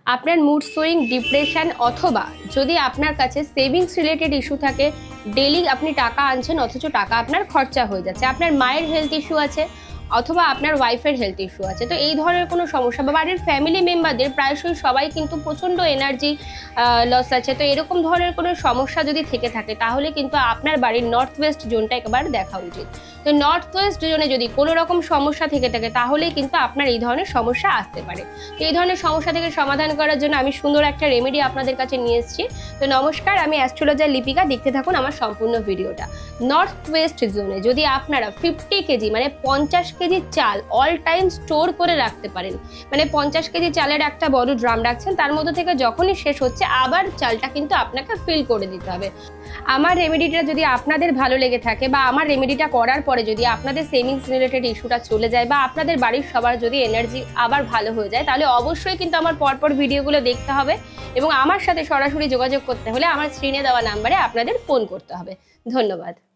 আপনার mood swing, depression, অথবা যদি আপনার কাছে সেভিংস রিলেটেড ইস্যু থাকে, ডেইলি আপনি টাকা আনছেন অথচ টাকা আপনার খরচা হয়ে যাচ্ছে, আপনার মায়ের হেলথ ইস্যু আছে অথবা আপনার ওয়াইফের হেলথ ইস্যু আছে, তো এই ধরনের কোনো সমস্যা বা বাড়ির ফ্যামিলি মেম্বারদের প্রায়শই সবাই কিন্তু প্রচণ্ড এনার্জি লস আছে, তো এরকম ধরনের কোনো সমস্যা যদি থেকে থাকে তাহলে কিন্তু আপনার বাড়ির নর্থ ওয়েস্ট জোনটা একবার দেখা উচিত। তো নর্থ ওয়েস্ট জোনে যদি কোনো রকম সমস্যা থেকে থাকে তাহলেই কিন্তু আপনার এই ধরনের সমস্যা আসতে পারে। তো এই ধরনের সমস্যা থেকে সমাধান করার জন্য আমি সুন্দর একটা রেমেডি আপনাদের কাছে নিয়ে এসেছি। তো নমস্কার, আমি অ্যাস্ট্রোলজার লিপিকা, দেখতে থাকুন আমার সম্পূর্ণ ভিডিওটা। নর্থ ওয়েস্ট জোনে যদি আপনারা 50 কেজি মানে 50 কেজি চাল অল টাইম স্টোর করে রাখতে পারেন, মানে 50 কেজি চালের একটা বড় ড্রাম রাখছেন, তার মধ্যে থেকে যখনই শেষ হচ্ছে আবার চালটা কিন্তু আপনাকে ফিল করে দিতে হবে। আমার রেমেডিটা যদি আপনাদের ভালো লেগে থাকে বা আমার রেমেডিটা করার পরে যদি আপনাদের সেভিংস রিলেটেড ইস্যুটা চলে যায় বা আপনাদের বাড়ির সবার যদি এনার্জি আবার ভালো হয়ে যায়, তাহলে অবশ্যই কিন্তু আমার পরপর ভিডিওগুলো দেখতে হবে এবং আমার সাথে সরাসরি যোগাযোগ করতে হলে আমার স্ক্রিনে দেওয়া নাম্বারে আপনাদের ফোন করতে হবে। ধন্যবাদ।